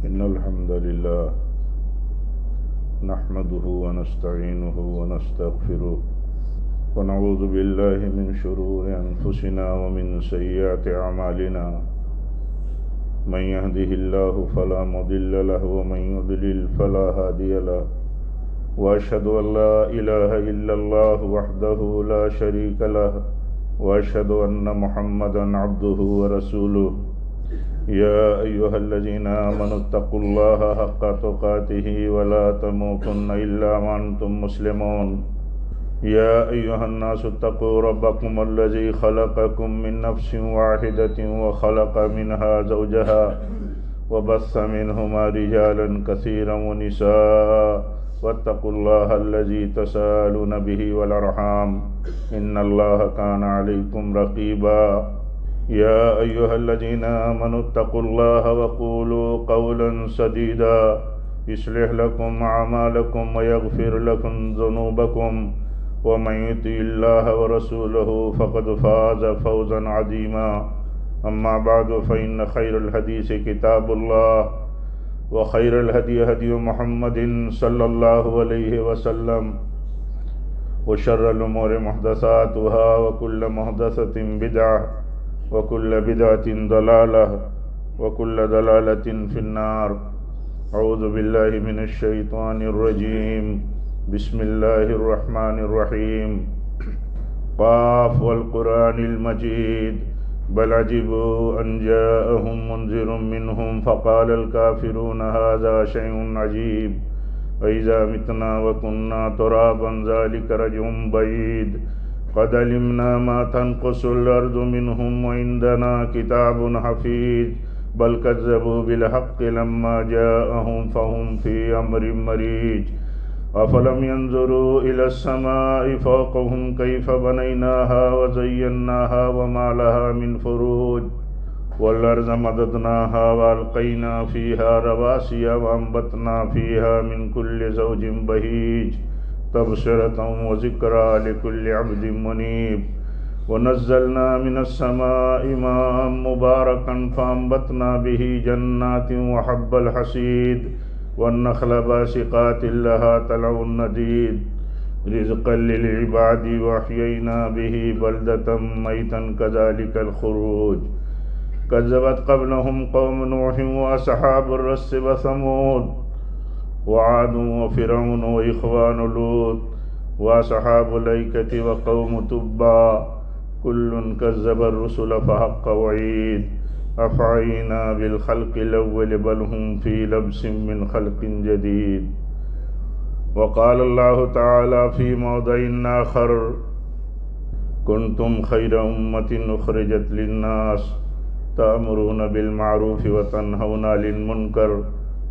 إن الحمد لله نحمده ونستعينه ونستغفره ونعوذ بالله من شرور أنفسنا ومن سيئات أعمالنا من يهده الله فلا مضل له ومن يضلل فلا هادي له وأشهد أن لا إله إلا الله وحده لا شريك له وأشهد أن محمدا عبده ورسوله يا أيها الذين آمنوا اتقوا الله حق تقاته ولا تموتن إلا وأنتم مسلمون يا أيها الناس اتقوا ربكم الذي خلقكم من نفس واحدة وخلق منها زوجها وبث منهما رجالا كثيرا ونساء واتقوا الله الذي تساءلون به والأرحام إن الله كان عليكم رقيبا يا أيها الذين آمنوا اتقوا الله وقولوا قولا سديدا يصلح لكم أعمالكم ويغفر لكم ذنوبكم ومن يطع الله ورسوله فقد فاز فوزا عظيما أما بعد فإن خير الحديث كتاب الله وخير الهدي هدي محمد صلى الله عليه وسلم وشر الأمور محدثاتها وكل محدثة بدعة وكل بدعة ضلالة وكل ضلالة في النار أعوذ بالله من الشيطان الرجيم بسم الله الرحمن الرحيم قاف والقرآن المجيد بل عجبوا أن جاءهم منذر منهم فقال الكافرون هذا شيء عجيب وإذا متنا وكنا ترابا ذلك رجع بعيد قد علمنا ما تنقص الأرض منهم وعندنا كتاب حفيظ بل كذبوا بالحق لما جاءهم فهم في أمر مريج أفلم ينظروا إلى السماء فوقهم كيف بنيناها وزيناها وما لها من فروج والأرض مددناها وألقينا فيها رواسي وأنبتنا فيها من كل زوج بهيج تبصرة وذكرى لكل عبد منيب ونزلنا من السماء ماء مباركا فأنبتنا به جنات وحب الحصيد والنخل باسقات لها طلع نضيد رزقا للعباد وأحيينا به بلدة ميتا كذلك الخروج كذبت قبلهم قوم نوح وأصحاب الرس وثمود وعاد وفرعون وإخوان لوط وأصحاب الأيكة وقوم تبع كل كذب الرسل فحق وعيد أفعينا بالخلق الأول بل هم في لبس من خلق جديد وقال الله تعالى في موضع آخر كنتم خير أمة أخرجت للناس تأمرون بالمعروف وتنهون عن المنكر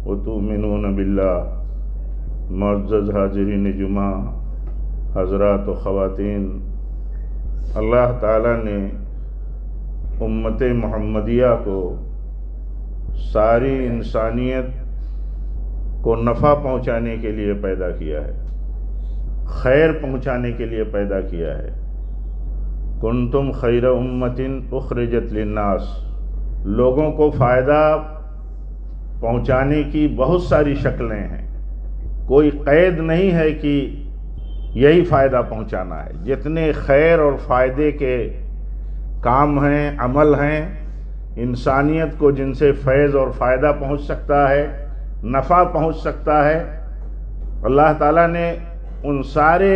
وتؤمنون بالله معزز حاضرین جمعہ حضرات و خواتین، اللہ تعالیٰ نے امت محمدیہ کو ساری انسانیت کو نفع پہنچانے کے لیے پیدا کیا ہے، خیر پہنچانے کے لیے پیدا کیا ہے۔ کنتم خیر امت اخرجت للناس، لوگوں کو فائدہ پہنچانے کی بہت ساری شکلیں ہیں، کوئی قید نہیں ہے کہ یہی فائدہ پہنچانا ہے۔ جتنے خیر اور فائدے کے کام ہیں، عمل ہیں، انسانیت کو جن سے فیض اور فائدہ پہنچ سکتا ہے، نفع پہنچ سکتا ہے، اللہ تعالیٰ نے ان سارے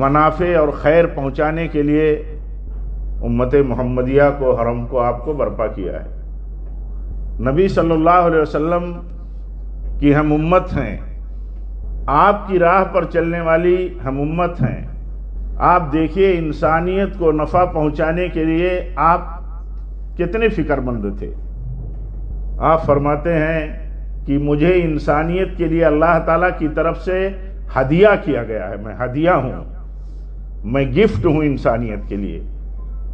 منافع اور خیر پہنچانے کے لیے امت محمدیہ کو، حرم کو، آپ کو برپا کیا ہے۔ نبی صلی اللہ علیہ وسلم کی ہم امت ہیں، آپ کی راہ پر چلنے والی ہم امت ہیں۔ آپ دیکھیے انسانیت کو نفع پہنچانے کے لیے آپ کتنے فکر مند تھے۔ آپ فرماتے ہیں کہ مجھے انسانیت کے لیے اللہ تعالیٰ کی طرف سے ہدیہ کیا گیا ہے، میں ہدیہ ہوں، میں گفٹ ہوں انسانیت کے لیے۔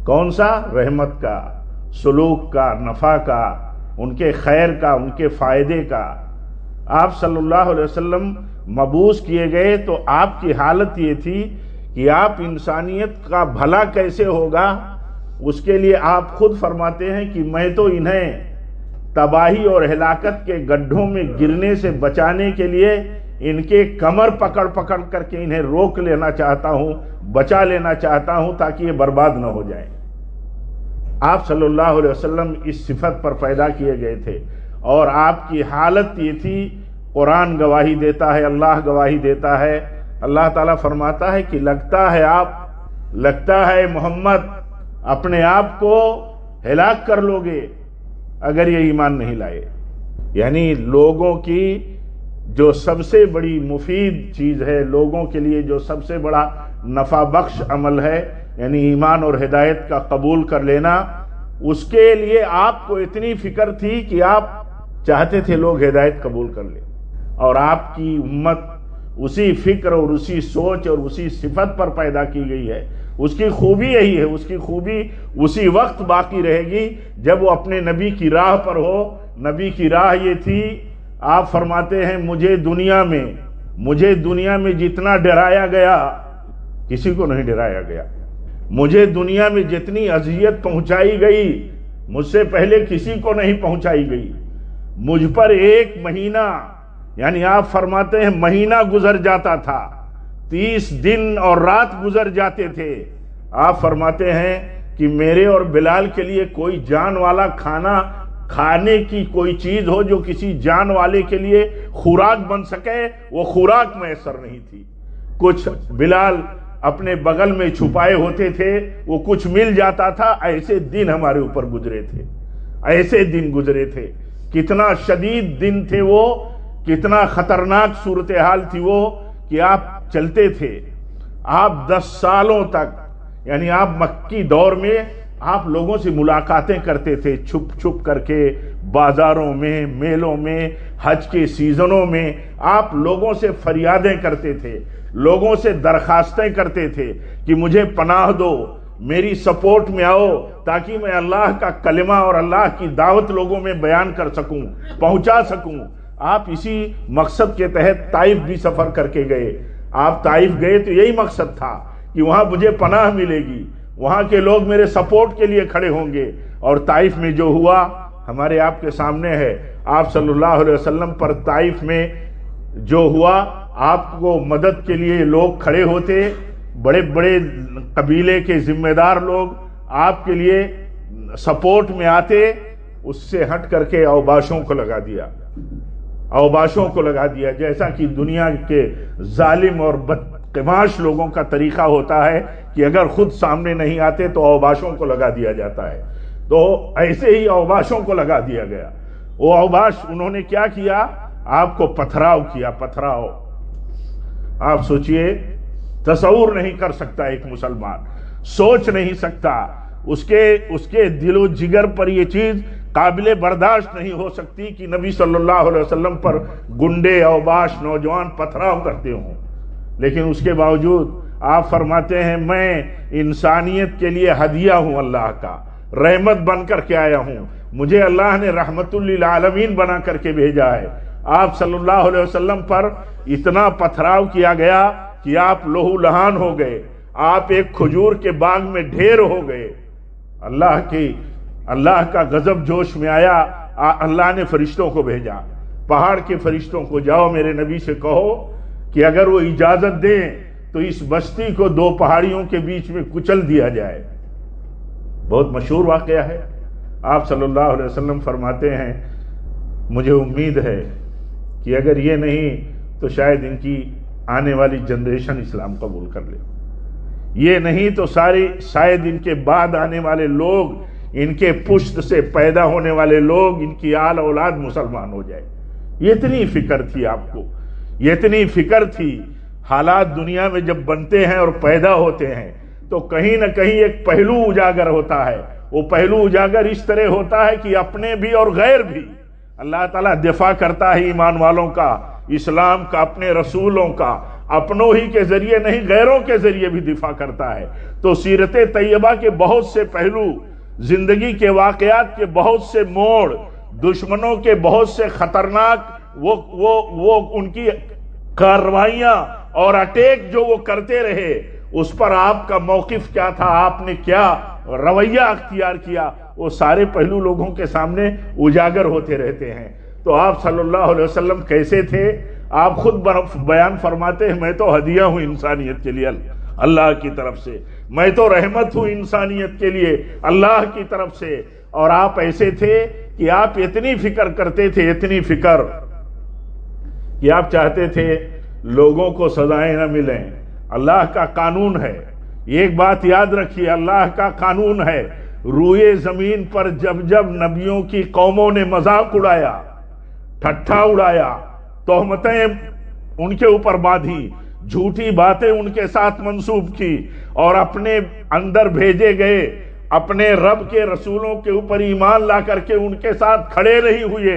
کون سا؟ رحمت کا، سلوک کا، نفع کا، ان کے خیر کا، ان کے فائدے کا۔ آپ صلی اللہ علیہ وسلم مبعوث کیے گئے تو آپ کی حالت یہ تھی کہ آپ انسانیت کا بھلا کیسے ہوگا، اس کے لیے آپ خود فرماتے ہیں کہ میں تو انہیں تباہی اور ہلاکت کے گڈھوں میں گرنے سے بچانے کے لیے ان کے کمر پکڑ پکڑ کر کے انہیں روک لینا چاہتا ہوں، بچا لینا چاہتا ہوں تاکہ یہ برباد نہ ہو جائیں۔ آپ صلی اللہ علیہ وسلم اس صفت پر پیدا کیے گئے تھے، اور آپ کی حالت یہ تھی، قرآن گواہی دیتا ہے، اللہ گواہی دیتا ہے، اللہ تعالیٰ فرماتا ہے کہ لگتا ہے محمد اپنے آپ کو ہلاک کر لو گے اگر یہ ایمان نہیں لائے۔ یعنی لوگوں کی جو سب سے بڑی مفید چیز ہے، لوگوں کے لیے جو سب سے بڑا نفع بخش عمل ہے، یعنی ایمان اور ہدایت کا قبول کر لینا، اس کے لیے آپ کو اتنی فکر تھی کہ آپ چاہتے تھے لوگ ہدایت قبول کر لیں، اور آپ کی امت اسی فکر اور اسی سوچ اور اسی صفت پر پیدا کی گئی ہے۔ اس کی خوبی یہی ہے، اس کی خوبی اسی وقت باقی رہے گی جب وہ اپنے نبی کی راہ پر ہو۔ نبی کی راہ یہ تھی، آپ فرماتے ہیں مجھے دنیا میں جتنا ڈرایا گیا کسی کو نہیں ڈرایا گیا، مجھے دنیا میں جتنی اذیت پہنچائی گئی مجھ سے پہلے کسی کو نہیں پہنچائی گئی۔ مجھ پر 1 مہینہ، یعنی آپ فرماتے ہیں مہینہ گزر جاتا تھا، 30 دن اور رات گزر جاتے تھے۔ آپ فرماتے ہیں کہ میرے اور بلال کے لیے کوئی جان والا کھانے کی کوئی چیز ہو جو کسی جان والے کے لیے خوراک بن سکے، وہ خوراک میسر نہیں تھی۔ کچھ بلال اپنے بغل میں چھپائے ہوتے تھے، وہ کچھ مل جاتا تھا۔ ایسے دن ہمارے اوپر گزرے تھے، ایسے دن گزرے تھے۔ کتنا شدید دن تھے وہ، کتنا خطرناک صورتحال تھی وہ کہ آپ چلتے تھے، آپ 10 سالوں تک، یعنی آپ مکی دور میں آپ لوگوں سے ملاقاتیں کرتے تھے چھپ چھپ کر کے، بازاروں میں، میلوں میں، حج کے سیزنوں میں آپ لوگوں سے فریادیں کرتے تھے، لوگوں سے درخواستیں کرتے تھے کہ مجھے پناہ دو، میری سپورٹ میں آؤ تاکہ میں اللہ کا کلمہ اور اللہ کی دعوت لوگوں میں بیان کر سکوں، پہنچا سکوں۔ آپ اسی مقصد کے تحت طائف بھی سفر کر کے گئے۔ آپ طائف گئے تو یہی مقصد تھا کہ وہاں مجھے پناہ ملے گی، وہاں کے لوگ میرے سپورٹ کے لیے کھڑے ہوں گے۔ اور طائف میں جو ہوا ہمارے آپ کے سامنے ہے۔ آپ صلی اللہ علیہ وسلم پر طائف میں جو ہوا، آپ کو مدد کے لیے لوگ کھڑے ہوتے، بڑے بڑے قبیلے کے ذمہ دار لوگ آپ کے لیے سپورٹ میں آتے، اس سے ہٹ کر کے اوباشوں کو لگا دیا، جیسا کہ دنیا کے ظالم اور بدقماش لوگوں کا طریقہ ہوتا ہے کہ اگر خود سامنے نہیں آتے تو اوباشوں کو لگا دیا جاتا ہے۔ تو ایسے ہی اوباشوں کو لگا دیا گیا۔ وہ اوباش انہوں نے کیا کیا؟ آپ کو پتھراؤ کیا، پتھراؤ۔ آپ سوچئے، تصور نہیں کر سکتا ایک مسلمان، سوچ نہیں سکتا، اس کے دل و جگر پر یہ چیز قابل برداشت نہیں ہو سکتی کہ نبی صلی اللہ علیہ وسلم پر گنڈے، اوباش، نوجوان پتھراؤ کرتے ہوں۔ لیکن اس کے باوجود آپ فرماتے ہیں میں انسانیت کے لیے ہدیہ ہوں، اللہ کا رحمت بن کر کے آیا ہوں، مجھے اللہ نے رحمت للعالمین بنا کر کے بھیجا ہے۔ آپ صلی اللہ علیہ وسلم پر اتنا پتھراؤ کیا گیا کہ آپ لہو لہان ہو گئے، آپ ایک کھجور کے باغ میں ڈھیر ہو گئے۔ اللہ کا غضب جوش میں آیا، اللہ نے فرشتوں کو بھیجا، پہاڑ کے فرشتوں کو، جاؤ میرے نبی سے کہو کہ اگر وہ اجازت دیں تو اس بستی کو 2 پہاڑیوں کے بیچ میں کچل دیا جائے۔ بہت مشہور واقعہ ہے۔ آپ صلی اللہ علیہ وسلم فرماتے ہیں مجھے امید ہے کہ اگر یہ نہیں تو شاید ان کی آنے والی جنریشن اسلام قبول کر لے، یہ نہیں تو شاید ان کے بعد آنے والے لوگ، ان کے پشت سے پیدا ہونے والے لوگ، ان کی آل اولاد مسلمان ہو جائے۔ یہ اتنی فکر تھی آپ کو، یہ اتنی فکر تھی۔ حالات دنیا میں جب بنتے ہیں اور پیدا ہوتے ہیں تو کہیں نہ کہیں ایک پہلو اجاگر ہوتا ہے۔ وہ پہلو اجاگر اس طرح ہوتا ہے کہ اپنے بھی اور غیر بھی اللہ تعالیٰ دفاع کرتا ہے ایمان والوں کا، اسلام کا، اپنے رسولوں کا، اپنوں ہی کے ذریعے نہیں غیروں کے ذریعے بھی دفاع کرتا ہے۔ تو سیرت طیبہ کے بہت سے پہلو، زندگی کے واقعات کے بہت سے موڑ، دشمنوں کے بہت سے خطرناک وہ ان کی کارروائیاں اور اٹیک جو وہ کرتے رہے، اس پر آپ کا موقف کیا تھا، آپ نے کیا رویہ اختیار کیا، وہ سارے پہلو لوگوں کے سامنے اجاگر ہوتے رہتے ہیں۔ تو آپ صلی اللہ علیہ وسلم کیسے تھے؟ آپ خود بیان فرماتے ہیں، میں تو ہدیہ ہوں انسانیت کے لیے اللہ کی طرف سے، میں تو رحمت ہوں انسانیت کے لیے اللہ کی طرف سے۔ اور آپ ایسے تھے کہ آپ اتنی فکر کرتے تھے، اتنی فکر کہ آپ چاہتے تھے لوگوں کو سزائیں نہ ملیں۔ اللہ کا قانون ہے، ایک بات یاد رکھیے، اللہ کا قانون ہے، روئے زمین پر جب جب نبیوں کی قوموں نے مذاق اڑایا، ٹھٹھا اڑایا، تہمتیں ان کے اوپر باندھی، جھوٹی باتیں ان کے ساتھ منسوب کی، اور اپنے اندر بھیجے گئے اپنے رب کے رسولوں کے اوپر ایمان لا کر کے ان کے ساتھ کھڑے نہیں ہوئے،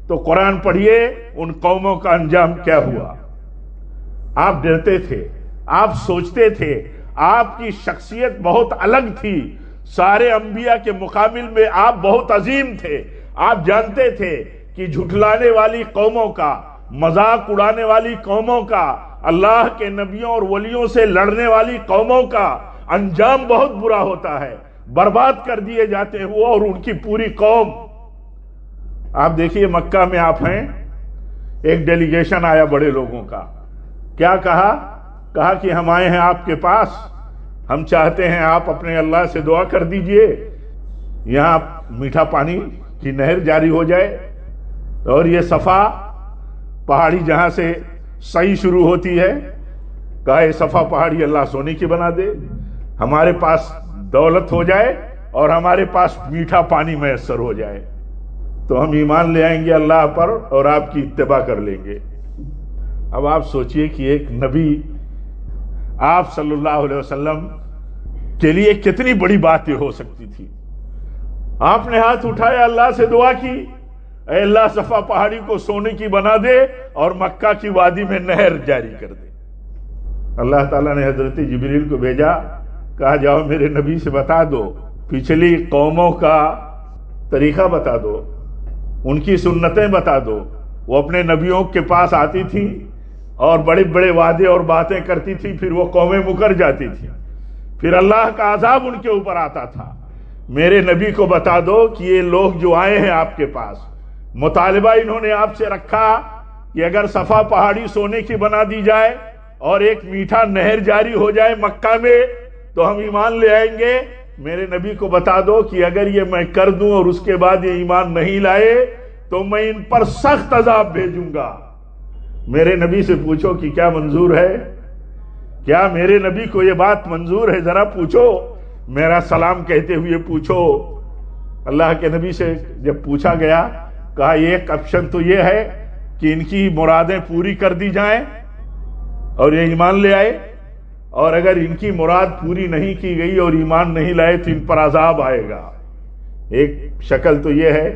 تو قرآن پڑھیے ان قوموں کا انجام کیا ہوا۔ آپ ڈرتے تھے، آپ سوچتے تھے، آپ کی شخصیت بہت الگ تھی، سارے انبیاء کے مقابل میں آپ بہت عظیم تھے۔ آپ جانتے تھے کہ جھٹلانے والی قوموں کا، مذاق اڑانے والی قوموں کا، اللہ کے نبیوں اور ولیوں سے لڑنے والی قوموں کا انجام بہت برا ہوتا ہے، برباد کر دیے جاتے ہیں وہ اور ان کی پوری قوم۔ آپ دیکھیے مکہ میں آپ ہیں، ایک ڈیلیگیشن آیا بڑے لوگوں کا، کیا کہا کہ ہم آئے ہیں آپ کے پاس، ہم چاہتے ہیں آپ اپنے اللہ سے دعا کر دیجئے یہاں میٹھا پانی کی نہر جاری ہو جائے، اور یہ صفا پہاڑی جہاں سے صحیح شروع ہوتی ہے، کہا یہ صفا پہاڑی اللہ سونے کی بنا دے، ہمارے پاس دولت ہو جائے اور ہمارے پاس میٹھا پانی میسر ہو جائے، تو ہم ایمان لے آئیں گے اللہ پر اور آپ کی اتباع کر لیں گے۔ اب آپ سوچئے کہ ایک نبی آپ صلی اللہ علیہ وسلم کے لیے کتنی بڑی بات یہ ہو سکتی تھی۔ آپ نے ہاتھ اٹھایا، اللہ سے دعا کی، اے اللہ صفا پہاڑی کو سونے کی بنا دے اور مکہ کی وادی میں نہر جاری کر دے۔ اللہ تعالیٰ نے حضرت جبریل کو بھیجا، کہا جاؤ میرے نبی سے بتا دو، پچھلی قوموں کا طریقہ بتا دو، ان کی سنتیں بتا دو۔ وہ اپنے نبیوں کے پاس آتی تھی اور بڑے بڑے وعدے اور باتیں کرتی تھی، پھر وہ قومیں مکر جاتی تھی، پھر اللہ کا عذاب ان کے اوپر آتا تھا۔ میرے نبی کو بتا دو کہ یہ لوگ جو آئے ہیں آپ کے پاس، مطالبہ انہوں نے آپ سے رکھا کہ اگر صفا پہاڑی سونے کی بنا دی جائے اور ایک میٹھا نہر جاری ہو جائے مکہ میں تو ہم ایمان لے آئیں گے۔ میرے نبی کو بتا دو کہ اگر یہ میں کر دوں اور اس کے بعد یہ ایمان نہیں لائے تو میں ان پر سخت عذاب بھیجوں گا۔ میرے نبی سے پوچھو کہ کیا منظور ہے، کیا میرے نبی کو یہ بات منظور ہے؟ ذرا پوچھو، میرا سلام کہتے ہوئے پوچھو۔ اللہ کے نبی سے جب پوچھا گیا، کہا ایک آپشن تو یہ ہے کہ ان کی مرادیں پوری کر دی جائیں اور یہ ایمان لے آئے، اور اگر ان کی مراد پوری نہیں کی گئی اور ایمان نہیں لائے تو ان پر عذاب آئے گا۔ ایک شکل تو یہ ہے،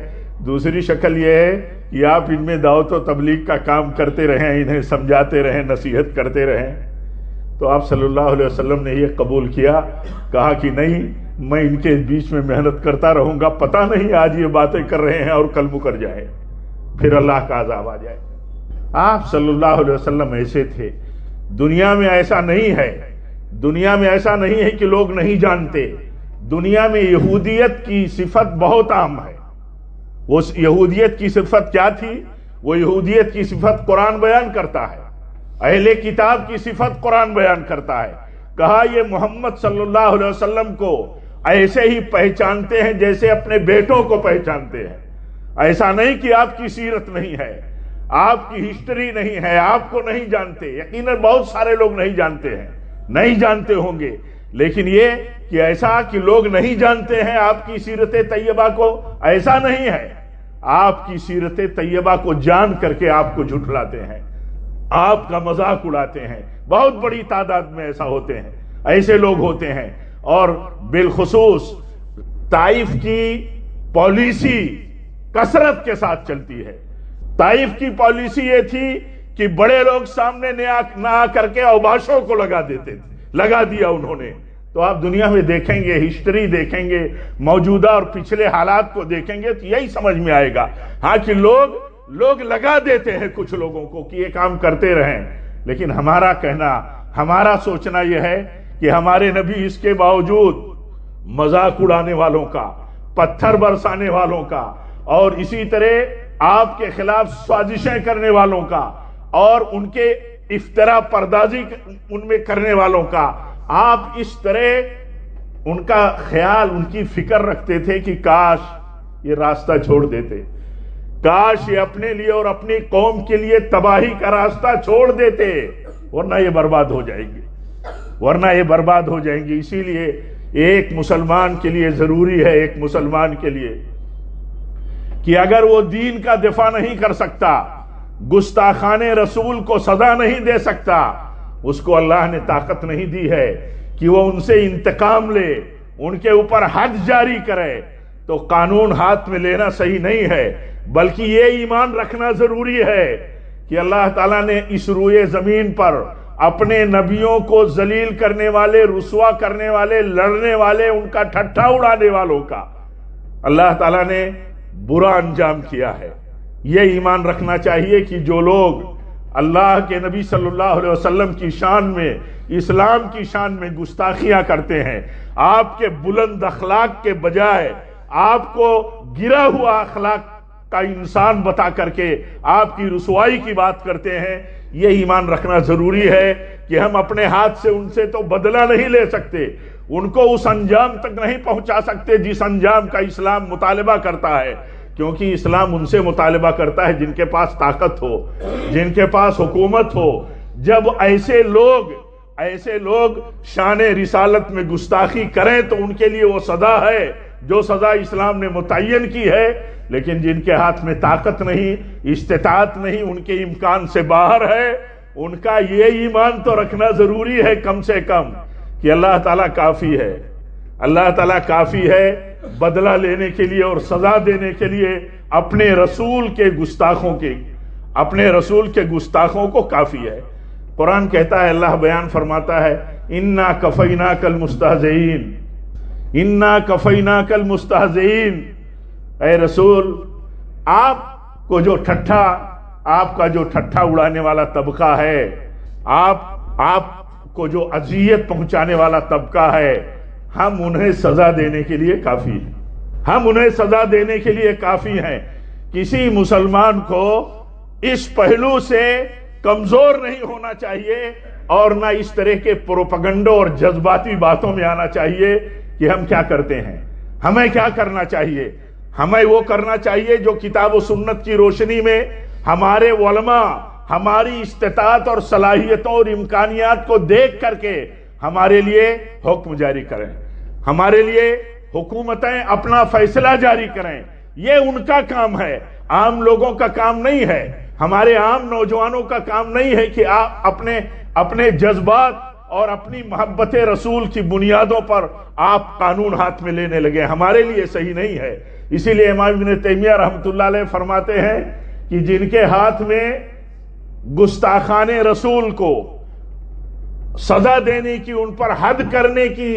دوسری شکل یہ ہے کہ آپ ان میں دعوت و تبلیغ کا کام کرتے رہیں، انہیں سمجھاتے رہیں، نصیحت کرتے رہیں۔ تو آپ صلی اللہ علیہ وسلم نے یہ قبول کیا، کہا کہ نہیں، میں ان کے بیچ میں محنت کرتا رہوں گا، پتہ نہیں آج یہ باتیں کر رہے ہیں اور کل مکر جائیں، پھر اللہ کا عذاب آ جائے۔ آپ صلی اللہ علیہ وسلم ایسے تھے۔ دنیا میں ایسا نہیں ہے، دنیا میں ایسا نہیں ہے کہ لوگ نہیں جانتے، دنیا میں یہودیت کی صفت بہت عام ہے۔ وہ یہودیت کی صفت کیا تھی؟ وہ یہودیت کی صفت قرآن بیان کرتا ہے، اہل کتاب کی صفت قرآن بیان کرتا ہے۔ کہا یہ محمد صلی اللہ علیہ وسلم کو ایسے ہی پہچانتے ہیں جیسے اپنے بیٹوں کو پہچانتے ہیں۔ ایسا نہیں کہ آپ کی سیرت نہیں ہے، آپ کی ہسٹری نہیں ہے، آپ کو نہیں جانتے۔ یقیناً بہت سارے لوگ نہیں جانتے ہیں، نہیں جانتے ہوں گے، لیکن یہ کہ ایسا کہ لوگ نہیں جانتے ہیں آپ کی سیرت طیبہ کو، ایسا نہیں ہے۔ آپ کی سیرت طیبہ کو جان کر کے آپ کو جھٹلاتے ہیں، آپ کا مذاق اڑاتے ہیں۔ بہت بڑی تعداد میں ایسا ہوتے ہیں، ایسے لوگ ہوتے ہیں۔ اور بالخصوص طائف کی پالیسی کثرت کے ساتھ چلتی ہے۔ طائف کی پالیسی یہ تھی کہ بڑے لوگ سامنے نہ آ کر کے اوباشوں کو لگا دیتے تھے، لگا دیا انہوں نے۔ تو آپ دنیا میں دیکھیں گے، ہسٹری دیکھیں گے، موجودہ اور پچھلے حالات کو دیکھیں گے تو یہی سمجھ میں آئے گا، ہاں کہ لوگ لگا دیتے ہیں کچھ لوگوں کو کہ یہ کام کرتے رہیں۔ لیکن ہمارا کہنا، ہمارا سوچنا یہ ہے کہ ہمارے نبی اس کے باوجود مذاق اڑانے والوں کا، پتھر برسانے والوں کا، اور اسی طرح آپ کے خلاف سازشیں کرنے والوں کا، اور ان کے افترا پردازی ان میں کرنے والوں کا، آپ اس طرح ان کا خیال، ان کی فکر رکھتے تھے کہ کاش یہ راستہ چھوڑ دیتے، کاش یہ اپنے لیے اور اپنی قوم کے لیے تباہی کا راستہ چھوڑ دیتے، ورنہ یہ برباد ہو جائیں گے، ورنہ یہ برباد ہو جائیں گے۔ اسی لیے ایک مسلمان کے لیے ضروری ہے، ایک مسلمان کے لیے، کہ اگر وہ دین کا دفاع نہیں کر سکتا، گستاخان رسول کو سزا نہیں دے سکتا، اس کو اللہ نے طاقت نہیں دی ہے کہ وہ ان سے انتقام لے، ان کے اوپر حد جاری کرے، تو قانون ہاتھ میں لینا صحیح نہیں ہے، بلکہ یہ ایمان رکھنا ضروری ہے کہ اللہ تعالیٰ نے اس روئے زمین پر اپنے نبیوں کو ذلیل کرنے والے، رسوا کرنے والے، لڑنے والے، ان کا ٹھٹھا اڑانے والوں کا اللہ تعالیٰ نے برا انجام کیا ہے۔ یہ ایمان رکھنا چاہیے کہ جو لوگ اللہ کے نبی صلی اللہ علیہ وسلم کی شان میں، اسلام کی شان میں گستاخیاں کرتے ہیں، آپ کے بلند اخلاق کے بجائے آپ کو گرا ہوا اخلاق کا انسان بتا کر کے آپ کی رسوائی کی بات کرتے ہیں، یہ ایمان رکھنا ضروری ہے کہ ہم اپنے ہاتھ سے ان سے تو بدلہ نہیں لے سکتے، ان کو اس انجام تک نہیں پہنچا سکتے جس انجام کا اسلام مطالبہ کرتا ہے، کیونکہ اسلام ان سے مطالبہ کرتا ہے جن کے پاس طاقت ہو، جن کے پاس حکومت ہو۔ جب ایسے لوگ شان رسالت میں گستاخی کریں تو ان کے لیے وہ سزا ہے جو سزا اسلام نے متعین کی ہے، لیکن جن کے ہاتھ میں طاقت نہیں، استطاعت نہیں، ان کے امکان سے باہر ہے، ان کا یہ ایمان تو رکھنا ضروری ہے کم سے کم کہ اللہ تعالیٰ کافی ہے، اللہ تعالیٰ کافی ہے بدلہ لینے کے لیے اور سزا دینے کے لیے اپنے رسول کے گستاخوں کو کافی ہے۔ قرآن کہتا ہے، اللہ بیان فرماتا ہے، اِنَّا كَفَيْنَاكَ الْمُسْتَهْزِئِينَ، اِنَّا كَفَيْنَاكَ الْمُسْتَهْزِئِينَ، اے رسول آپ کا جو ٹھٹھا اڑانے والا طبقہ ہے، آپ کو جو اذیت پہنچانے والا طبقہ ہے، ہم انہیں سزا دینے کے لیے کافی ہیں، ہم انہیں سزا دینے کے لیے کافی ہیں۔ کسی مسلمان کو اس پہلو سے کمزور نہیں ہونا چاہیے اور نہ اس طرح کے پروپیگنڈوں اور جذباتی باتوں میں آنا چاہیے کہ ہم کیا کرتے ہیں، ہمیں کیا کرنا چاہیے۔ ہمیں وہ کرنا چاہیے جو کتاب و سنت کی روشنی میں ہمارے علماء ہماری استطاعت اور صلاحیتوں اور امکانیات کو دیکھ کر کے ہمارے لیے حکم جاری کریں، ہمارے لیے حکومتیں اپنا فیصلہ جاری کریں۔ یہ ان کا کام ہے، عام لوگوں کا کام نہیں ہے، ہمارے عام نوجوانوں کا کام نہیں ہے کہ آپ اپنے جذبات اور اپنی محبت رسول کی بنیادوں پر آپ قانون ہاتھ میں لینے لگے، ہمارے لیے صحیح نہیں ہے۔ اسی لیے امام ابن تیمیہ رحمۃ اللہ علیہ فرماتے ہیں کہ جن کے ہاتھ میں گستاخان رسول کو سزا دینے کی، ان پر حد کرنے کی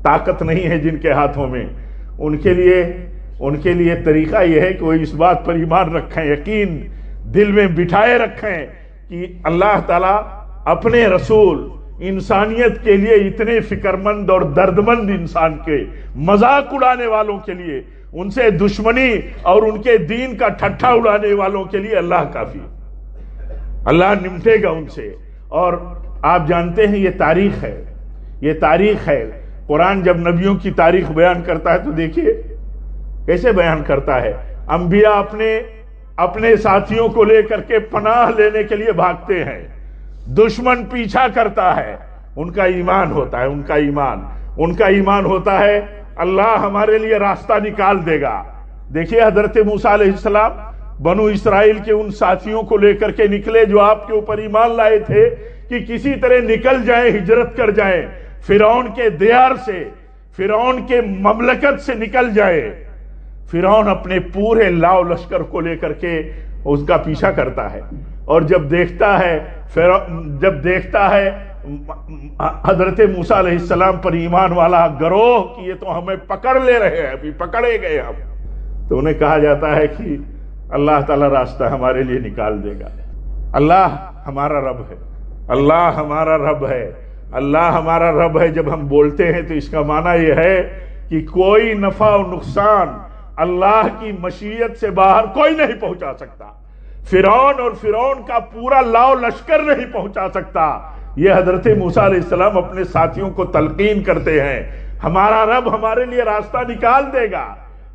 طاقت نہیں ہے جن کے ہاتھوں میں، ان کے لیے طریقہ یہ ہے کہ وہ اس بات پر ایمان رکھیں، یقین دل میں بٹھائے رکھیں کہ اللہ تعالیٰ اپنے رسول انسانیت کے لیے اتنے فکر مند اور دردمند انسان کے مذاق اڑانے والوں کے لیے، ان سے دشمنی اور ان کے دین کا ٹھٹھا اڑانے والوں کے لیے اللہ کافی، اللہ نمٹے گا ان سے۔ اور آپ جانتے ہیں یہ تاریخ ہے، قرآن جب نبیوں کی تاریخ بیان کرتا ہے تو دیکھیے کیسے بیان کرتا ہے۔ انبیاء اپنے ساتھیوں کو لے کر کے پناہ لینے کے لیے بھاگتے ہیں، دشمن پیچھا کرتا ہے، ان کا ایمان ہوتا ہے اللہ ہمارے لیے راستہ نکال دے گا۔ دیکھیے حضرت موسیٰ علیہ السلام بنو اسرائیل کے ان ساتھیوں کو لے کر کے نکلے جو آپ کے اوپر ایمان لائے تھے کہ کسی طرح نکل جائیں، ہجرت کر جائیں، فرعون کے دیار سے، فرعون کے مملکت سے نکل جائے۔ فرعون اپنے پورے لاؤ لشکر کو لے کر کے اس کا پیچھا کرتا ہے، اور جب دیکھتا ہے حضرت موسیٰ علیہ السلام پر ایمان والا گروہ کہ یہ تو ہمیں پکڑ لے رہے ہیں، ابھی پکڑے گئے ہم، تو انہیں کہا جاتا ہے کہ اللہ تعالیٰ راستہ ہمارے لیے نکال دے گا۔ اللہ ہمارا رب ہے، اللہ ہمارا رب ہے، اللہ ہمارا رب ہے۔ جب ہم بولتے ہیں تو اس کا معنی یہ ہے کہ کوئی نفع و نقصان اللہ کی مشیت سے باہر کوئی نہیں پہنچا سکتا، فرعون اور فرعون کا پورا لاؤ لشکر نہیں پہنچا سکتا۔ یہ حضرت موسیٰ علیہ السلام اپنے ساتھیوں کو تلقین کرتے ہیں، ہمارا رب ہمارے لیے راستہ نکال دے گا۔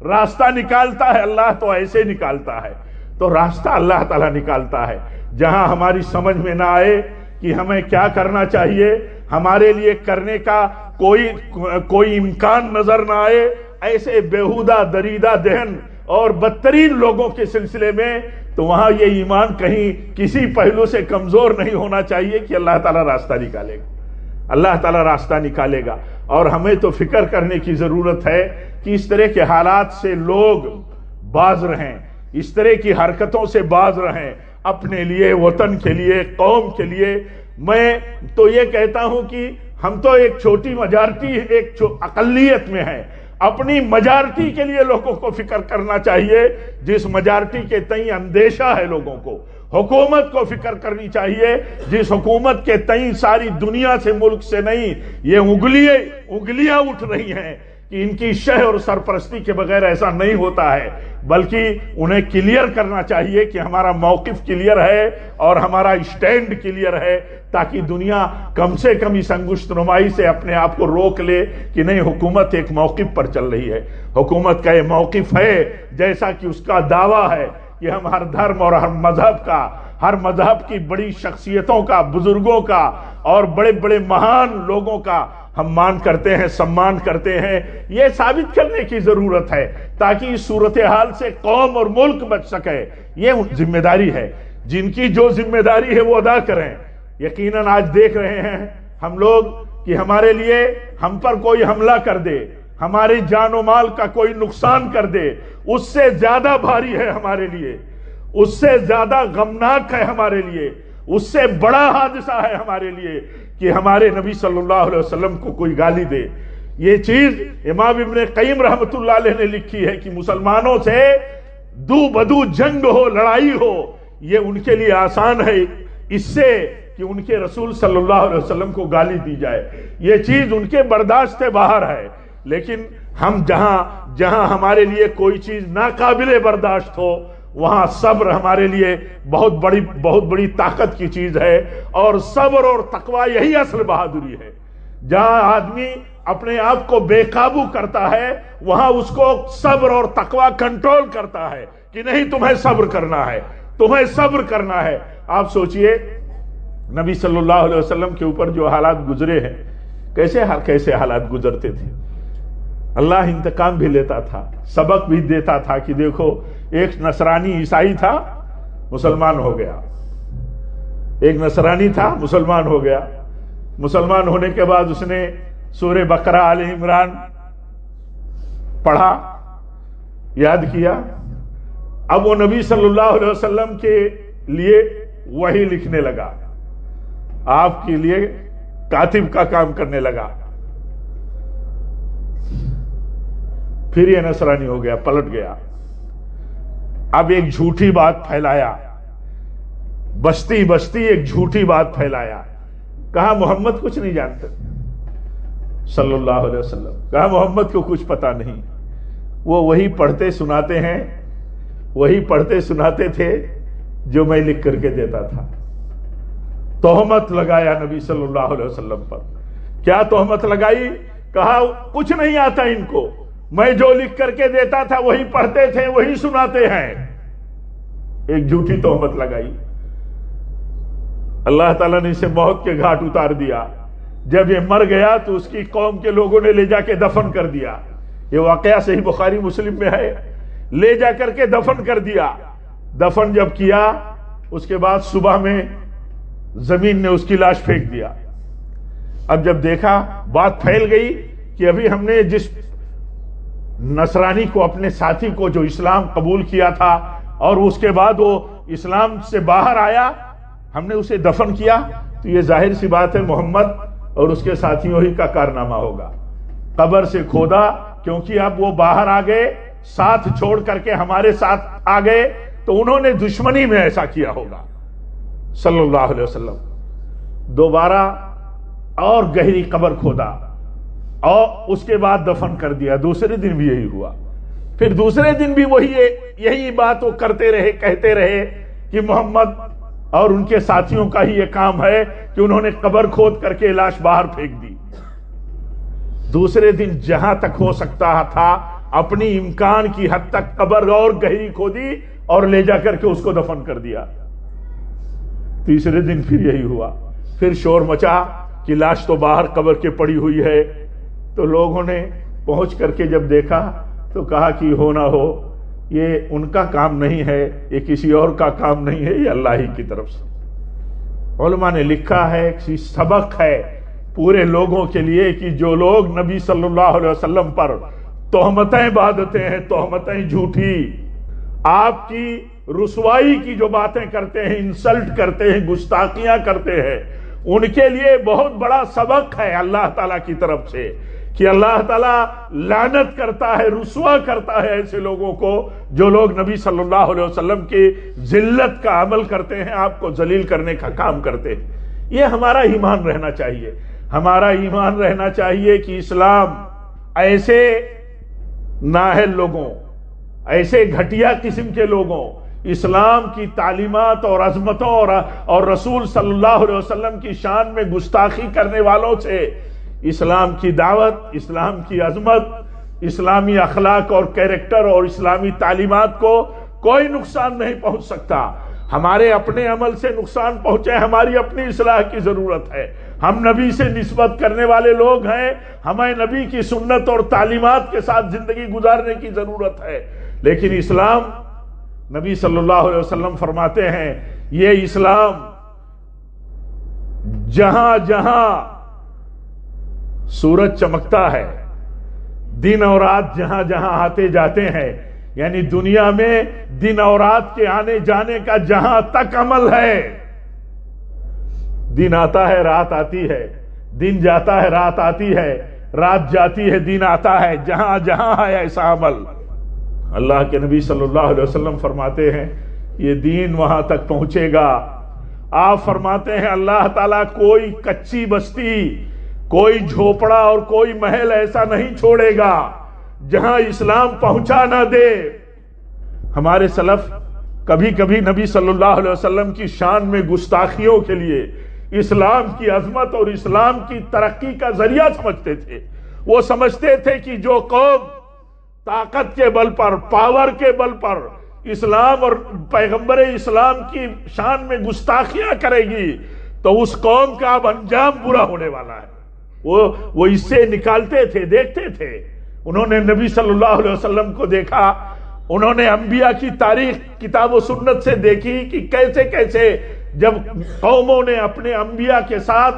راستہ نکالتا ہے اللہ تو ایسے نکالتا ہے، تو راستہ اللہ تعالیٰ نکالتا ہے۔ جہاں ہماری سمجھ میں نہ آئے کہ ہمیں کیا کرنا چاہیے، ہمارے لیے کرنے کا کوئی امکان نظر نہ آئے، ایسے بیہودہ دریدہ ذہن اور بدترین لوگوں کے سلسلے میں، تو وہاں یہ ایمان کہیں کسی پہلو سے کمزور نہیں ہونا چاہیے کہ اللہ تعالیٰ راستہ نکالے گا، اللہ تعالیٰ راستہ نکالے گا۔ اور ہمیں تو فکر کرنے کی ضرورت ہے کہ اس طرح کے حالات سے لوگ باز رہیں، اس طرح کی حرکتوں سے باز رہیں، اپنے لیے، وطن کے لیے، قوم کے لیے۔ میں تو یہ کہتا ہوں کہ ہم تو ایک چھوٹی میجارٹی، ایک اقلیت میں ہیں، اپنی میجارٹی کے لیے لوگوں کو فکر کرنا چاہیے، جس میجارٹی کے تئیں اندیشہ ہے لوگوں کو۔ حکومت کو فکر کرنی چاہیے، جس حکومت کے تئیں ساری دنیا سے، ملک سے نہیں، یہ انگلیاں اٹھ رہی ہیں کہ ان کی شہ اور سرپرستی کے بغیر ایسا نہیں ہوتا ہے، بلکہ انہیں کلیئر کرنا چاہیے کہ ہمارا موقف کلیئر ہے اور ہمارا اسٹینڈ کلیئر ہے، تاکہ دنیا کم سے کم اس انگشت نمائی سے اپنے آپ کو روک لے کہ نہیں، حکومت ایک موقف پر چل رہی ہے، حکومت کا یہ موقف ہے جیسا کہ اس کا دعویٰ ہے کہ ہم ہر دھرم اور ہر مذہب کی بڑی شخصیتوں کا، بزرگوں کا اور بڑے بڑے مہان لوگوں کا ہم مان کرتے ہیں، سمان کرتے ہیں۔ یہ ثابت کرنے کی ضرورت ہے تاکہ اس صورتحال سے قوم اور ملک بچ سکے۔ یہ ذمہ داری ہے، جن کی جو ذمہ داری ہے وہ ادا کریں۔ یقیناً آج دیکھ رہے ہیں ہم لوگ کہ ہمارے لیے، ہم پر کوئی حملہ کر دے، ہماری جان و مال کا کوئی نقصان کر دے، اس سے زیادہ بھاری ہے ہمارے لیے، اس سے زیادہ غمناک ہے ہمارے لیے، اس سے بڑا حادثہ ہے ہمارے لیے کہ ہمارے نبی صلی اللہ علیہ وسلم کو کوئی گالی دے۔ یہ چیز امام ابن قیم رحمۃ اللہ علیہ نے لکھی ہے کہ مسلمانوں سے دو بدو جنگ ہو، لڑائی ہو، یہ ان کے لیے آسان ہے اس سے کہ ان کے رسول صلی اللہ علیہ وسلم کو گالی دی جائے۔ یہ چیز ان کے برداشت سے باہر ہے، لیکن ہم جہاں ہمارے لیے کوئی چیز ناقابل برداشت ہو، وہاں صبر ہمارے لیے بہت بڑی طاقت کی چیز ہے، اور صبر اور تقوی یہی اصل بہادری ہے۔ جہاں آدمی اپنے آپ کو بے قابو کرتا ہے، وہاں اس کو صبر اور تقوی کنٹرول کرتا ہے کہ نہیں، تمہیں صبر کرنا ہے، تمہیں صبر کرنا ہے۔ آپ سوچئے نبی صلی اللہ علیہ وسلم کے اوپر جو حالات گزرے ہیں، کیسے حالات گزرتے تھے۔ اللہ انتقام بھی لیتا تھا، سبق بھی دیتا تھا کہ دیکھو، ایک نصرانی عیسائی تھا، مسلمان ہو گیا، ایک نصرانی تھا، مسلمان ہو گیا، مسلمان ہونے کے بعد اس نے سورہ بقرہ آل عمران پڑھا، یاد کیا، اب وہ نبی صلی اللہ علیہ وسلم کے لیے وحی لکھنے لگا، آپ کے لیے کاتب کا کام کرنے لگا۔ پھر یہ نصرانی ہو گیا، پلٹ گیا، اب ایک جھوٹی بات پھیلایا، بستی ایک جھوٹی بات پھیلایا، کہا محمد کچھ نہیں جانتے صلی اللہ علیہ وسلم، کہا محمد کو کچھ پتا نہیں، وہ وہی پڑھتے سناتے ہیں، وہی پڑھتے سناتے تھے جو میں لکھ کر کے دیتا تھا۔ تہمت لگایا نبی صلی اللہ علیہ وسلم پر۔ کیا تہمت لگائی؟ کہا کچھ نہیں آتا ان کو، میں جو لکھ کر کے دیتا تھا وہی پڑھتے تھے، وہی سناتے ہیں۔ ایک جھوٹی تہمت لگائی، اللہ تعالیٰ نے اسے موت کے گھاٹ اتار دیا۔ جب یہ مر گیا تو اس کی قوم کے لوگوں نے لے جا کے دفن کر دیا، یہ واقعہ صحیح بخاری مسلم میں ہے، لے جا کر کے دفن کر دیا۔ دفن جب کیا، اس کے بعد صبح میں زمین نے اس کی لاش پھینک دیا۔ اب جب دیکھا بات پھیل گئی کہ ابھی ہم نے جس نصرانی کو، اپنے ساتھی کو جو اسلام قبول کیا تھا اور اس کے بعد وہ اسلام سے باہر آیا، ہم نے اسے دفن کیا، تو یہ ظاہر سی بات ہے محمد اور اس کے ساتھیوں ہی کا کارنامہ ہوگا۔ قبر سے کھودا، کیونکہ اب وہ باہر آ گئے، ساتھ چھوڑ کر کے ہمارے ساتھ آ گئے، تو انہوں نے دشمنی میں ایسا کیا ہوگا صلی اللہ علیہ وسلم۔ دوبارہ اور گہری قبر کھودا، اور اس کے بعد دفن کر دیا. دوسرے دن بھی یہی ہوا. پھر دوسرے دن بھی یہی بات وہ کرتے رہے، کہتے رہے کہ محمد اور ان کے ساتھیوں کا ہی یہ کام ہے کہ انہوں نے قبر کھود کر کے لاش باہر پھینک دی. دوسرے دن جہاں تک ہو سکتا تھا اپنی امکان کی حد تک قبر اور گہری کھودی اور لے جا کر کے اس کو دفن کر دیا. تیسرے دن پھر یہی ہوا. پھر شور مچا کہ لاش تو باہر قبر کے پڑی ہوئی ہے. تو لوگوں نے پہنچ کر کے جب دیکھا تو کہا کہ ہو نہ ہو یہ ان کا کام نہیں ہے، یہ کسی اور کا کام نہیں ہے، یہ اللہ ہی کی طرف سے. علماء نے لکھا ہے کہ سبق ہے پورے لوگوں کے لیے کہ جو لوگ نبی صلی اللہ علیہ وسلم پر تہمتیں باندھتے ہیں، تہمتیں جھوٹی، آپ کی رسوائی کی جو باتیں کرتے ہیں، انسلٹ کرتے ہیں، گستاخیاں کرتے ہیں، ان کے لیے بہت بڑا سبق ہے اللہ تعالیٰ کی طرف سے کہ اللہ تعالیٰ لعنت کرتا ہے، رسوا کرتا ہے ایسے لوگوں کو جو لوگ نبی صلی اللہ علیہ وسلم کی ذلت کا عمل کرتے ہیں، آپ کو ذلیل کرنے کا کام کرتے ہیں. یہ ہمارا ایمان رہنا چاہیے. ہمارا ایمان رہنا چاہیے کہ اسلام ایسے نااہل لوگوں، ایسے گھٹیا قسم کے لوگوں، اسلام کی تعلیمات اور عظمتوں اور رسول صلی اللہ علیہ وسلم کی شان میں گستاخی کرنے والوں سے اسلام کی دعوت، اسلام کی عظمت، اسلامی اخلاق اور کیریکٹر اور اسلامی تعلیمات کو کوئی نقصان نہیں پہنچ سکتا. ہمارے اپنے عمل سے نقصان پہنچے، ہماری اپنی اصلاح کی ضرورت ہے. ہم نبی سے نسبت کرنے والے لوگ ہیں، ہمیں نبی کی سنت اور تعلیمات کے ساتھ زندگی گزارنے کی ضرورت ہے. لیکن اسلام، نبی صلی اللہ علیہ وسلم فرماتے ہیں یہ اسلام جہاں جہاں سورج چمکتا ہے، دن اور رات جہاں جہاں آتے جاتے ہیں، یعنی دنیا میں دن اور رات کے آنے جانے کا جہاں تک عمل ہے، دن آتا ہے رات آتی ہے، دن جاتا ہے رات آتی ہے، رات جاتی ہے دن آتا ہے، جہاں جہاں ہے ایسا عمل. اللہ کے نبی صلی اللہ علیہ وسلم فرماتے ہیں یہ دین وہاں تک پہنچے گا. آپ فرماتے ہیں اللہ تعالیٰ کوئی کچی بستی، کوئی جھوپڑا اور کوئی محل ایسا نہیں چھوڑے گا جہاں اسلام پہنچا نہ دے. ہمارے سلف کبھی کبھی نبی صلی اللہ علیہ وسلم کی شان میں گستاخیوں کے لیے اسلام کی عظمت اور اسلام کی ترقی کا ذریعہ سمجھتے تھے. وہ سمجھتے تھے کہ جو قوم طاقت کے بل پر، پاور کے بل پر اسلام اور پیغمبر اسلام کی شان میں گستاخیاں کرے گی تو اس قوم کا اب انجام برا ہونے والا ہے. وہ اس سے نکالتے تھے، دیکھتے تھے. انہوں نے نبی صلی اللہ علیہ وسلم کو دیکھا، انہوں نے انبیاء کی تاریخ کتاب و سنت سے دیکھی کہ کیسے کیسے جب قوموں نے اپنے انبیاء کے ساتھ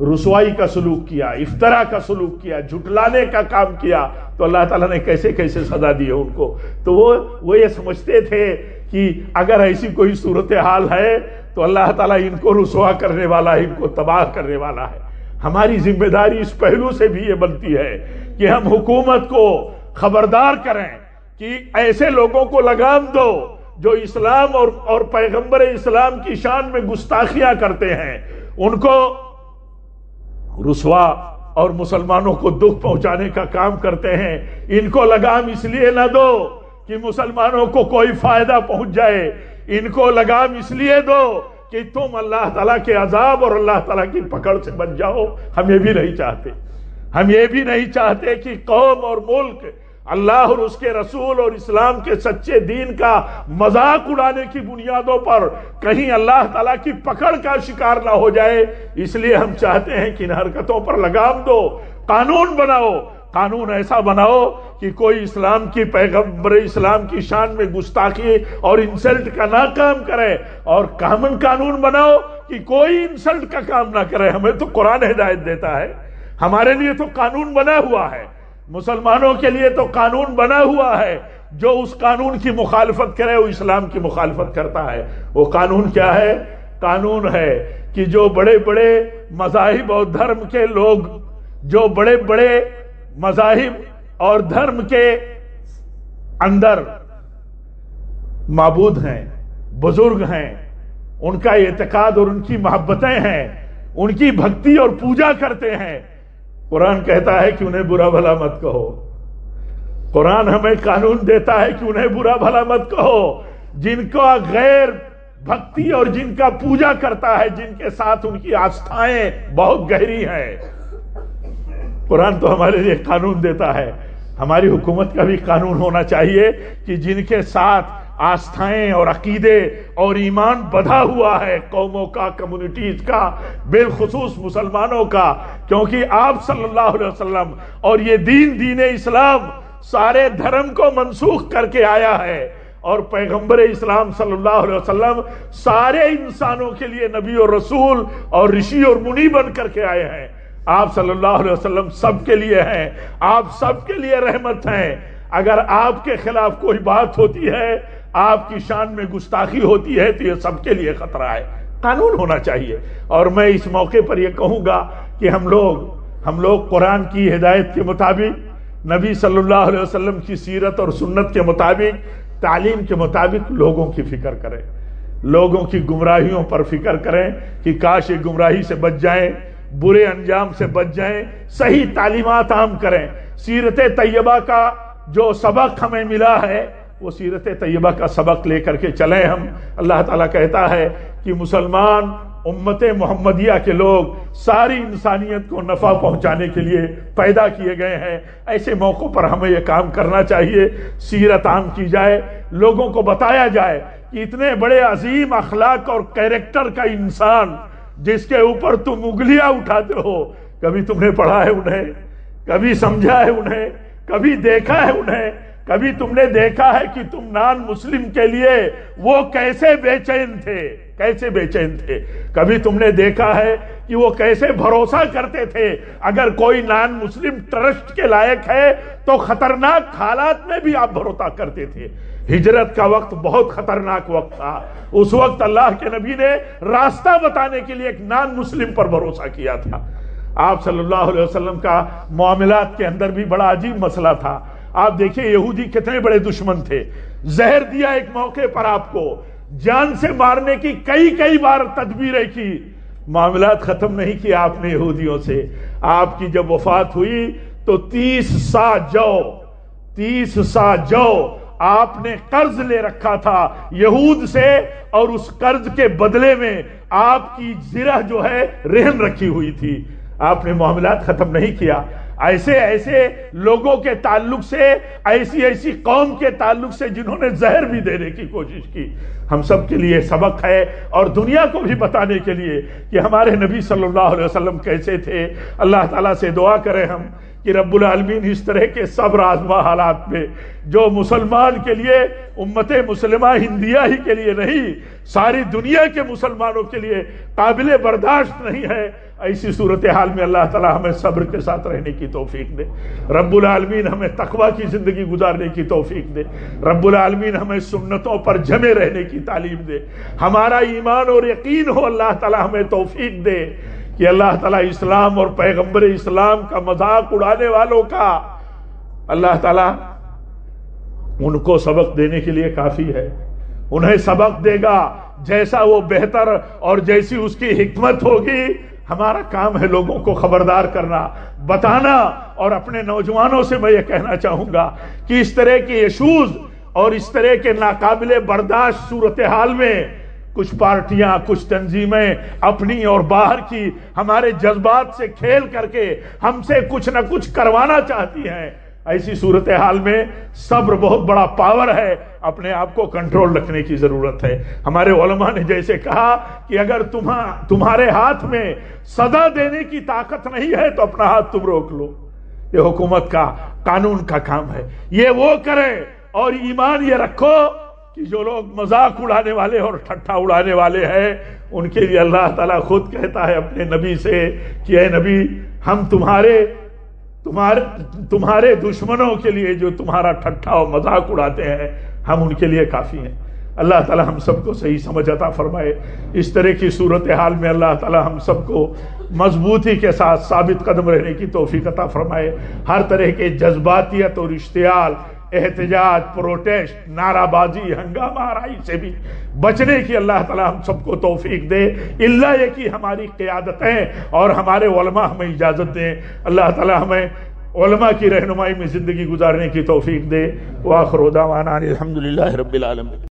رسوائی کا سلوک کیا، افطرا کا سلوک کیا، جھٹلانے کا کام کیا، تو اللہ تعالیٰ نے کیسے کیسے سزا دی ہے ان کو. تو وہ یہ سمجھتے تھے کہ اگر ایسی کوئی صورتحال ہے تو اللہ تعالیٰ ان کو رسوا کرنے والا ہے، ان کو تباہ کرنے والا ہے. ہماری ذمہ داری اس پہلو سے بھی یہ بنتی ہے کہ ہم حکومت کو خبردار کریں کہ ایسے لوگوں کو لگام دو جو اسلام اور پیغمبر اسلام کی شان میں گستاخیاں کرتے ہیں، ان کو رسوا اور مسلمانوں کو دکھ پہنچانے کا کام کرتے ہیں. ان کو لگام اس لیے نہ دو کہ مسلمانوں کو کوئی فائدہ پہنچ جائے، ان کو لگام اس لیے دو کہ تم اللہ تعالیٰ کے عذاب اور اللہ تعالیٰ کی پکڑ سے بچ جاؤ. ہم یہ بھی نہیں چاہتے. ہم یہ بھی نہیں چاہتے کہ قوم اور ملک اللہ اور اس کے رسول اور اسلام کے سچے دین کا مذاق اڑانے کی بنیادوں پر کہیں اللہ تعالیٰ کی پکڑ کا شکار نہ ہو جائے. اس لیے ہم چاہتے ہیں کہ ان حرکتوں پر لگام دو، قانون بناؤ. قانون ایسا بناؤ کہ کوئی اسلام کی پیغمبر اسلام کی شان میں گستاخی اور انسلٹ کا نہ کام کرے، اور کامن قانون بناؤ کہ کوئی انسلٹ کا کام نہ کرے. ہمیں تو قرآن ہدایت دیتا ہے، ہمارے لیے تو قانون بنا ہوا ہے، مسلمانوں کے لیے تو قانون بنا ہوا ہے. جو اس قانون کی مخالفت کرے وہ اسلام کی مخالفت کرتا ہے. وہ قانون کیا ہے؟ قانون ہے کہ جو بڑے بڑے مذاہب اور دھرم کے لوگ، جو بڑے بڑے مذاہب اور دھرم کے اندر معبود ہیں، بزرگ ہیں، ان کا اعتقاد اور ان کی محبتیں ہیں، ان کی بھکتی اور پوجا کرتے ہیں، قرآن کہتا ہے کہ انہیں برا بھلا مت کہو. قرآن ہمیں قانون دیتا ہے کہ انہیں برا بھلا مت کہو. جن کا غیر بھکتی اور جن کا پوجا کرتا ہے، جن کے ساتھ ان کی آستھائیں بہت گہری ہیں، قرآن تو ہمارے لیے قانون دیتا ہے. ہماری حکومت کا بھی قانون ہونا چاہیے کہ جن کے ساتھ آستھائیں اور عقیدے اور ایمان بدھا ہوا ہے قوموں کا، کمیونٹیز کا، بالخصوص مسلمانوں کا، کیونکہ آپ صلی اللہ علیہ وسلم اور یہ دین اسلام سارے دھرم کو منسوخ کر کے آیا ہے، اور پیغمبر اسلام صلی اللہ علیہ وسلم سارے انسانوں کے لیے نبی اور رسول اور رشی اور منی بن کر کے آئے ہیں. آپ صلی اللہ علیہ وسلم سب کے لیے ہیں، آپ سب کے لیے رحمت ہیں. اگر آپ کے خلاف کوئی بات ہوتی ہے، آپ کی شان میں گستاخی ہوتی ہے، تو یہ سب کے لیے خطرہ ہے. قانون ہونا چاہیے. اور میں اس موقع پر یہ کہوں گا کہ ہم لوگ قرآن کی ہدایت کے مطابق، نبی صلی اللہ علیہ وسلم کی سیرت اور سنت کے مطابق، تعلیم کے مطابق لوگوں کی فکر کریں، لوگوں کی گمراہیوں پر فکر کریں کہ کاش یہ گمراہی سے بچ جائیں، برے انجام سے بچ جائیں، صحیح تعلیمات عام کریں. سیرت طیبہ کا جو سبق ہمیں ملا ہے، وہ سیرت طیبہ کا سبق لے کر کے چلیں ہم. اللہ تعالیٰ کہتا ہے کہ مسلمان امت محمدیہ کے لوگ ساری انسانیت کو نفع پہنچانے کے لیے پیدا کیے گئے ہیں. ایسے موقعوں پر ہمیں یہ کام کرنا چاہیے، سیرت عام کی جائے، لوگوں کو بتایا جائے کہ اتنے بڑے عظیم اخلاق اور کیریکٹر کا انسان جس کے اوپر تم انگلیاں اٹھاتے ہو، کبھی تم نے پڑھا ہے انہیں، کبھی سمجھا ہے انہیں، کبھی دیکھا ہے انہیں، کبھی تم نے دیکھا ہے کہ تم نان مسلم کے لیے وہ کیسے بے چین تھے، کبھی تم نے دیکھا ہے کہ وہ کیسے بھروسہ کرتے تھے اگر کوئی نان مسلم ٹرسٹ کے لائق ہے تو خطرناک حالات میں بھی آپ بھروسہ کرتے تھے. ہجرت کا وقت بہت خطرناک وقت تھا. اس وقت اللہ کے نبی نے راستہ بتانے کے لیے ایک نان مسلم پر بھروسہ کیا تھا. آپ صلی اللہ علیہ وسلم کا معاملات کے اندر بھی بڑا عجیب مسئلہ تھا. آپ دیکھیں یہودی کتنے بڑے دشمن تھے. زہر دیا ایک موقع پر، آپ کو جان سے مارنے کی کئی بار تدبیریں کی، معاملات ختم نہیں کیا آپ نے یہودیوں سے. آپ کی جب وفات ہوئی تو 30 سا جو آپ نے قرض لے رکھا تھا یہود سے، اور اس قرض کے بدلے میں آپ کی زرہ جو ہے رہن رکھی ہوئی تھی. آپ نے معاملات ختم نہیں کیا. ایسے لوگوں کے تعلق سے، ایسی قوم کے تعلق سے جنہوں نے زہر بھی دینے کی کوشش کی. ہم سب کے لیے سبق ہے، اور دنیا کو بھی بتانے کے لیے کہ ہمارے نبی صلی اللہ علیہ وسلم کیسے تھے. اللہ تعالیٰ سے دعا کریں ہم کہ رب العالمین اس طرح کے صبر آزما حالات میں، جو مسلمان کے لیے، امت مسلمہ ہندیہ ہی کے لیے نہیں، ساری دنیا کے مسلمانوں کے لیے قابل برداشت نہیں ہے، ایسی صورتحال میں اللہ تعالیٰ ہمیں صبر کے ساتھ رہنے کی توفیق دے. رب العالمین ہمیں تقوی کی زندگی گزارنے کی توفیق دے. رب العالمین ہمیں سنتوں پر جمے رہنے کی تعلیم دے. ہمارا ایمان اور یقین ہو، اللہ تعالیٰ ہمیں توفیق دے کہ اللہ تعالیٰ اسلام اور پیغمبر اسلام کا مذاق اڑانے والوں کا اللہ تعالیٰ ان کو سبق دینے کے لیے کافی ہے. انہیں سبق دے گا جیسا وہ بہتر اور جیسی اس کی حکمت ہوگی. ہمارا کام ہے لوگوں کو خبردار کرنا، بتانا. اور اپنے نوجوانوں سے میں یہ کہنا چاہوں گا کہ اس طرح کی ایشوز اور اس طرح کے ناقابل برداشت صورتحال میں کچھ پارٹیاں، کچھ تنظیمیں اپنی اور باہر کی ہمارے جذبات سے کھیل کر کے ہم سے کچھ نہ کچھ کروانا چاہتی ہیں. ایسی صورتحال میں صبر بہت بڑا پاور ہے. اپنے آپ کو کنٹرول رکھنے کی ضرورت ہے. ہمارے علماء نے جیسے کہا کہ اگر تمہارے ہاتھ میں سزا دینے کی طاقت نہیں ہے تو اپنا ہاتھ تم روک لو. یہ حکومت کا، قانون کا کام ہے. یہ وہ کریں، اور ایمان یہ رکھو کہ جو لوگ مذاق اڑانے والے اور ٹھٹھا اڑانے والے ہیں، ان کے لیے اللہ تعالیٰ خود کہتا ہے اپنے نبی سے کہ اے نبی، ہم تمہارے دشمنوں کے لیے جو تمہارا ٹھٹھا اور مذاق اڑاتے ہیں، ہم ان کے لیے کافی ہیں. اللہ تعالیٰ ہم سب کو صحیح سمجھ عطا فرمائے. اس طرح کی صورتحال میں اللہ تعالیٰ ہم سب کو مضبوطی کے ساتھ ثابت قدم رہنے کی توفیق عطا فرمائے. ہر طرح کے جذباتیت اور اشتعال احتجاج، پروٹیسٹ، نعرہ بازی، ہنگامہ آرائی سے بھی بچنے کی اللہ تعالی ہم سب کو توفیق دے، اللہ یہ کہ ہماری قیادتیں اور ہمارے علماء ہمیں اجازت دیں، اللہ تعالی ہمیں علماء کی رہنمائی میں زندگی گزارنے کی توفیق دے۔ وآخر دعوانا الحمدللہ رب العالمین۔